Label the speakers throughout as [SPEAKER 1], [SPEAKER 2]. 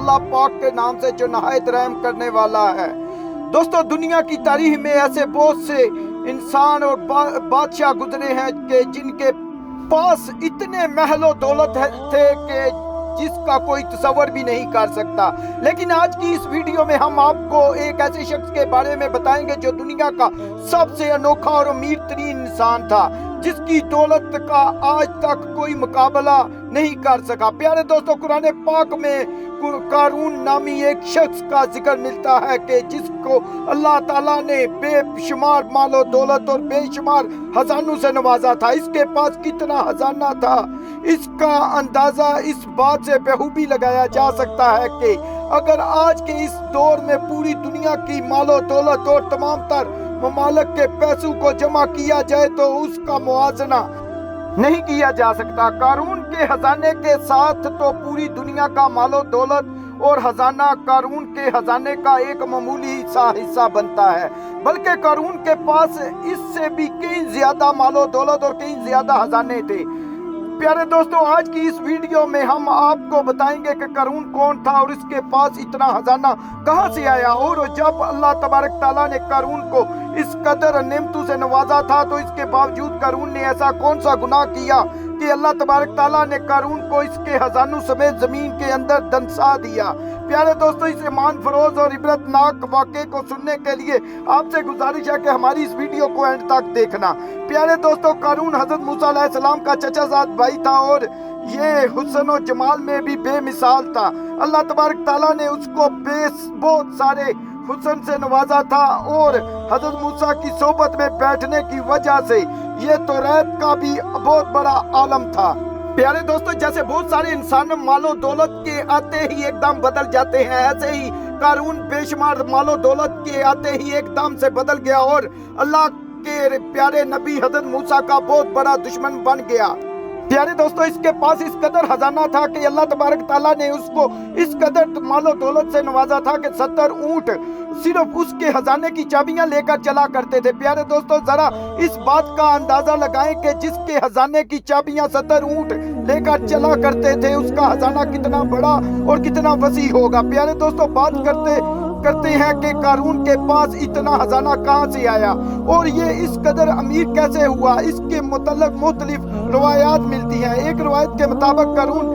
[SPEAKER 1] اللہ پاک کے نام سے جو نہایت رحم کرنے والا ہے۔ دوستو دنیا کی تاریخ میں ایسے بہت سے انسان اور بادشاہ گزرے ہیں کہ جن کے پاس اتنے محل و دولت تھے کہ جس کا کوئی تصور بھی نہیں کر سکتا، لیکن آج کی اس ویڈیو میں ہم آپ کو ایک ایسے شخص کے بارے میں بتائیں گے جو دنیا کا سب سے انوکھا اور امیر ترین انسان تھا، جس کی دولت کا آج تک کوئی مقابلہ نہیں کر سکا۔ پیارے دوستو قرآن پاک میں قارون نامی ایک شخص کا ذکر ملتا ہے کہ جس کو اللہ تعالیٰ نے بے شمار مال و دولت اور بے شمار خزانوں سے نوازا تھا۔ اس کے پاس کتنا خزانہ تھا، اس کا اندازہ اس بات سے بخوبی لگایا جا سکتا ہے کہ اگر آج کے اس دور میں پوری دنیا کی مال و دولت اور تمام تر ممالک کے پیسوں کو جمع کیا جائے تو اس کا موازنہ نہیں کیا جا سکتا۔ قارون کے خزانے کے ساتھ تو پوری دنیا کا مال و دولت اور خزانہ قارون کے خزانے کا ایک معمولی حصہ بنتا ہے، بلکہ قارون کے پاس اس سے بھی کئی زیادہ مال و دولت اور کئی زیادہ خزانے تھے۔ پیارے دوستو آج کی اس ویڈیو میں ہم آپ کو بتائیں گے کہ قارون کون تھا اور اس کے پاس اتنا خزانہ کہاں سے آیا، اور جب اللہ تبارک تعالیٰ نے قارون کو اس قدر نعمتوں سے نوازا تھا تو اس کے باوجود قارون نے ایسا کون سا گناہ کیا کہ اللہ تبارک تعالیٰ نے قارون کو اس کے خزانوں سمیت زمین کے اندر دنسا دیا۔ پیارے دوستو اس ایمان فروز اور عبرتناک واقعے کو سننے کے لیے آپ سے گزارش ہے کہ ہماری اس ویڈیو کو اینڈ تک دیکھنا۔ پیارے دوستو قارون حضرت موسیٰ علیہ السلام کا چچا زاد بھائی تھا اور یہ حسن و جمال میں بھی بے مثال تھا۔ اللہ تبارک تعالیٰ نے اس کو بہت سارے حسن سے نوازا تھا اور حضرت موسیٰ کی صحبت میں بیٹھنے کی وجہ سے یہ توریت کا بھی بہت بڑا عالم تھا۔ پیارے دوستو جیسے بہت سارے انسان مال و دولت کے آتے ہی ایک دم بدل جاتے ہیں، ایسے ہی قارون بے شمار مال و دولت کے آتے ہی ایک دم سے بدل گیا اور اللہ کے پیارے نبی حضرت موسیٰ کا بہت بڑا دشمن بن گیا۔ پیارے دوستو اس کے پاس اس قدر خزانہ تھا کہ اللہ تبارک تعالیٰ نے اس کو اس قدر مال و دولت سے نوازا تھا کہ 70 اونٹ صرف اس کے خزانے کی چابیاں لے کر چلا کرتے تھے۔ پیارے دوستو ذرا اس بات کا اندازہ لگائیں کہ جس کے خزانے کی چابیاں 70 اونٹ لے کر چلا کرتے تھے اس کا خزانہ کتنا بڑا اور کتنا وسیع ہوگا۔ پیارے دوستو بات کرتے ہیں کہ قارون کے پاس اتنا خزانہ کہاں سے آیا اور یہ اس قدر امیر کیسے ہوا۔ اس کے متعلق مختلف روایات ملتی ہیں۔ ایک روایت کے مطابق قارون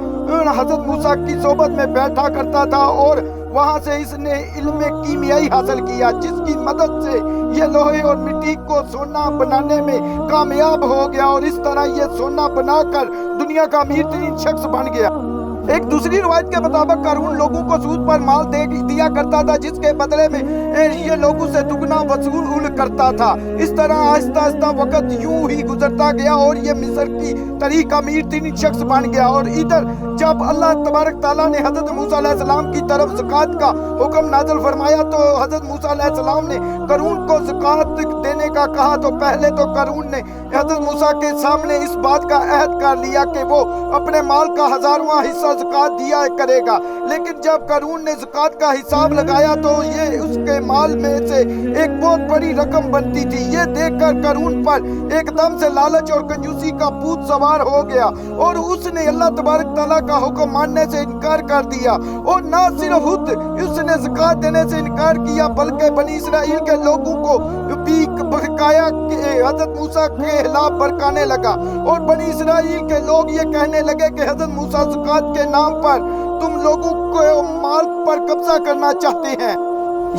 [SPEAKER 1] حضرت موسیٰ کی صحبت میں بیٹھا کرتا تھا اور وہاں سے اس نے علم کیمیائی حاصل کیا جس کی مدد سے یہ لوہے اور مٹی کو سونا بنانے میں کامیاب ہو گیا اور اس طرح یہ سونا بنا کر دنیا کا امیر ترین شخص بن گیا۔ ایک دوسری روایت کے مطابق قارون لوگوں کو سود پر مال دیا کرتا تھا جس کے بدلے میں یہ لوگوں سے دگنا وصول کرتا تھا۔ اس طرح آہستہ آہستہ وقت یوں ہی گزرتا گیا اور یہ مصر کی تاریخ کا امیر ترین شخص بن گیا۔ اور ادھر جب اللہ تبارک تعالیٰ نے حضرت موسیٰ علیہ السلام کی طرف زکوٰۃ کا حکم نازل فرمایا تو حضرت موسیٰ علیہ السلام نے قارون کو زکوٰۃ دینے کا کہا تو پہلے تو قارون نے حضرت موسیٰ کے سامنے اس بات کا عہد کر لیا کہ وہ اپنے مال کا 1000واں حصہ زکوٰۃ دیا کرے گا، لیکن جب قارون نے زکوٰۃ کا حساب لگایا تو یہ اس کے مال میں سے ایک بہت بڑی رقم بنتی تھی۔ یہ دیکھ کر قارون پر ایک دم سے لالچ اور کنجوسی کا بھوت سوار ہو گیا اور اس نے اللہ تبارک تعالیٰ کا حکم ماننے سے انکار کر دیا، اور نہ صرف خود اس نے زکوٰۃ دینے سے انکار کیا بلکہ بنی اسرائیل کے لوگوں کو بھی بہکایا کہ حضرت موسیٰ کے خلاف بھڑکانے لگا، اور بنی اسرائیل کے لوگ یہ کہنے لگے کہ حضرت موسیٰ زکوٰۃ کے نام پر تم لوگوں کو مال پر قبضہ کرنا چاہتے ہیں۔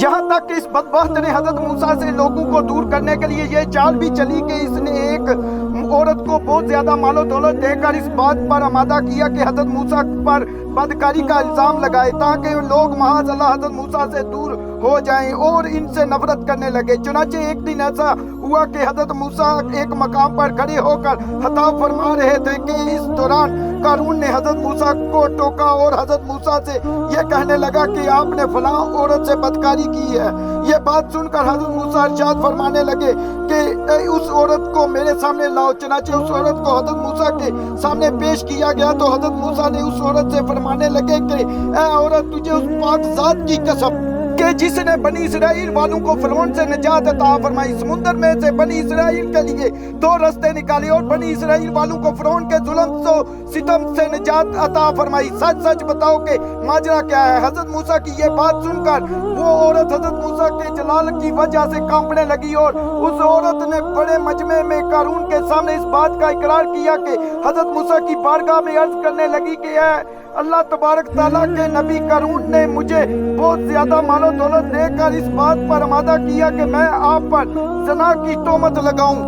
[SPEAKER 1] یہاں تک کہ اس بدبخت نے حضرت موسیٰ سے لوگوں کو دور کرنے کے لیے یہ چال بھی چلی کہ اس نے ایک عورت کو بہت زیادہ مال و دولت دے کر اس بات پر آمادہ کیا کہ حضرت موسیٰ پر بدکاری کا الزام لگائے تاکہ لوگ معاذ اللہ حضرت موسیٰ سے دور ہو جائیں اور ان سے نفرت کرنے لگے۔ چنانچہ ایک دن ایسا ہوا کہ حضرت موسیٰ ایک مقام پر کھڑے ہو کر خطاب فرما رہے تھے کہ اس دوران قارون نے حضرت موسیٰ کو ٹوکا اور حضرت موسیٰ سے یہ کہنے لگا کہ آپ نے فلاں عورت سے بدکاری کی ہے۔ یہ بات سن کر حضرت موسیٰ ارشاد فرمانے لگے کہ اس عورت کو میرے سامنے لاؤ۔ چنانچہ اس عورت کو حضرت موسیٰ کے سامنے پیش کیا گیا تو حضرت موسیٰ نے اس عورت سے فرمانے لگے کہ اے عورت تجھے اس پاک ذات کی قسم کہ جس نے بنی اسرائیل والوں کو فرعون سے نجات عطا فرمائی، سمندر میں سے بنی اسرائیل کے لیے 2 رستے نکالے اور بنی اسرائیل والوں کو فرعون کے ظلم و ستم سے نجات عطا فرمائی۔ سچ سچ بتاؤ کہ ماجرا کیا ہے؟ حضرت موسیٰ کی یہ بات سن کر وہ عورت حضرت موسیٰ کے جلال کی وجہ سے کانپنے لگی، اور اس عورت نے بڑے مجمع میں قارون کے سامنے اس بات کا اقرار کیا کہ حضرت موسیٰ کی بارگاہ میں عرض کرنے لگی کہ اے اللہ تبارک تعالیٰ کے نبی، قارون نے مجھے بہت زیادہ مال و دولت دے کر اس بات پر آمادہ کیا کہ میں آپ پر زنا کی تہمت لگاؤں۔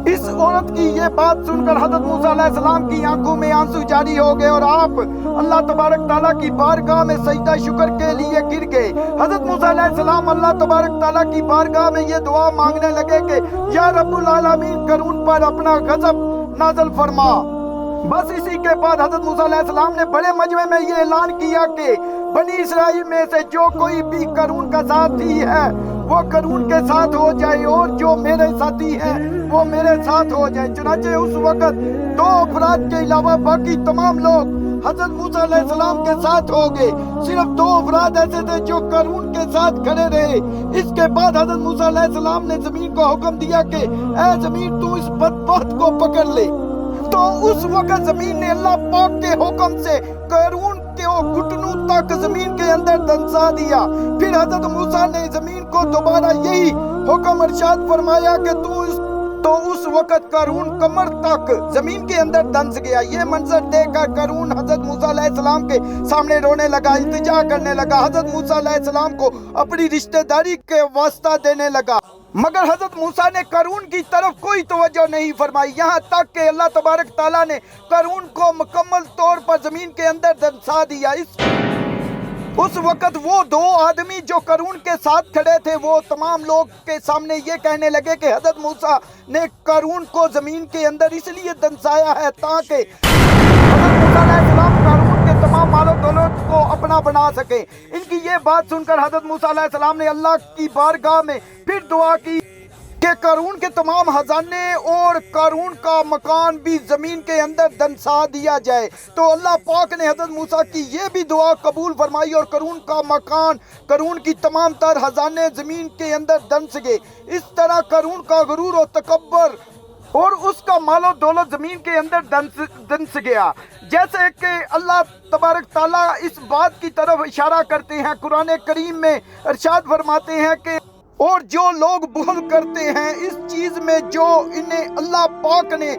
[SPEAKER 1] اس عورت کی یہ بات سن کر حضرت موسیٰ علیہ السلام کی آنکھوں میں آنسو جاری ہو گئے اور آپ اللہ تبارک تعالیٰ کی بارگاہ میں سجدہ شکر کے لیے گر گئے۔ حضرت موسیٰ علیہ السلام اللہ تبارک تعالیٰ کی بارگاہ میں یہ دعا مانگنے لگے کہ یا رب العالمین، قارون پر اپنا غضب نازل فرما۔ بس اسی کے بعد حضرت موسیٰ علیہ السلام نے بڑے مجمع میں یہ اعلان کیا کہ بنی اسرائیل میں سے جو کوئی بھی قارون کا ساتھی ہے وہ قارون کے ساتھ ہو جائے، اور جو میرے ساتھی ہیں وہ میرے ساتھ ہو جائے۔ چنانچہ اس وقت 2 افراد کے علاوہ باقی تمام لوگ حضرت موسیٰ علیہ السلام کے ساتھ ہو گئے۔ صرف 2 افراد ایسے تھے جو قارون کے ساتھ کھڑے رہے۔ اس کے بعد حضرت موسیٰ علیہ السلام نے زمین کو حکم دیا کہ اے زمین، تو اس بدبخت کو پکڑ لے۔ تو اس وقت زمین نے اللہ پاک کے حکم سے قارون کے گھٹنوں تک زمین کے اندر دنسا دیا۔ پھر حضرت موسیٰ نے زمین کو دوبارہ یہی حکم ارشاد فرمایا کہ تو اس وقت قارون کمر تک زمین کے اندر دنس گیا۔ یہ منظر دیکھ کر قارون حضرت موسیٰ علیہ السلام کے سامنے رونے لگا، التجا کرنے لگا، حضرت موسیٰ علیہ السلام کو اپنی رشتہ داری کے واسطہ دینے لگا، مگر حضرت موسیٰ نے قارون کی طرف کوئی توجہ نہیں فرمائی، یہاں تک کہ اللہ تبارک تعالیٰ نے قارون کو مکمل طور پر زمین کے اندر دنسا دیا۔ اس وقت وہ 2 آدمی جو قارون کے ساتھ کھڑے تھے وہ تمام لوگ کے سامنے یہ کہنے لگے کہ حضرت موسیٰ نے قارون کو زمین کے اندر اس لیے دنسایا ہے تاکہ حضرت موسیٰ علیہ السلام قارون کے تمام مال و دولت کو اپنا بنا سکے۔ ان کی یہ بات سن کر حضرت موسیٰ علیہ السلام نے اللہ کی بارگاہ میں پھر دعا کی کہ قارون کے تمام خزانے اور قارون کا مکان بھی زمین کے اندر دنسا دیا جائے۔ تو اللہ پاک نے حضرت موسیٰ کی یہ بھی دعا قبول فرمائی اور قارون کا مکان، قارون کی تمام تر خزانے زمین کے اندر دنس گئے۔ اس طرح قارون کا غرور و تکبر اور اس کا مال و دولت زمین کے اندر دنس گیا۔ جیسے کہ اللہ تبارک تعالیٰ اس بات کی طرف اشارہ کرتے ہیں، قرآن کریم میں ارشاد فرماتے ہیں کہ اور جو لوگ بخل کرتے ہیں اس چیز میں جو انہیں اللہ پاک نے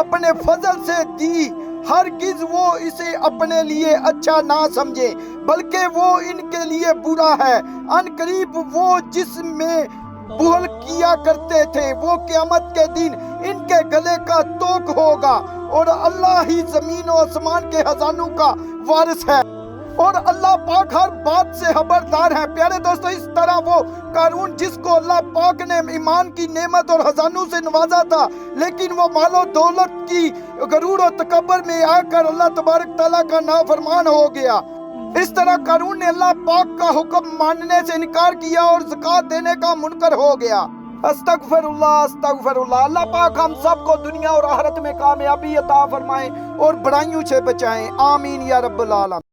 [SPEAKER 1] اپنے فضل سے دی، ہرگز وہ اسے اپنے لیے اچھا نہ سمجھے بلکہ وہ ان کے لیے برا ہے۔ ان قریب وہ جس میں بخل کیا کرتے تھے وہ قیامت کے دن ان کے گلے کا توق ہوگا، اور اللہ ہی زمین و آسمان کے خزانوں کا وارث ہے، اور اللہ پاک ہر بات سے خبردار ہے۔ پیارے دوستو، اس طرح وہ قارون جس کو اللہ پاک نے ایمان کی نعمت اور خزانوں سے نوازا تھا، لیکن وہ مال و دولت کی غرور و تکبر میں آ کر اللہ تبارک تعالیٰ کا نافرمان ہو گیا۔ اس طرح قارون نے اللہ پاک کا حکم ماننے سے انکار کیا اور زکوٰۃ دینے کا منکر ہو گیا۔ استغفر اللہ، استغفر اللہ۔ اللہ پاک ہم سب کو دنیا اور آخرت میں کامیابی عطا فرمائے اور برائیوں سے بچائیں، آمین یا رب العالمین۔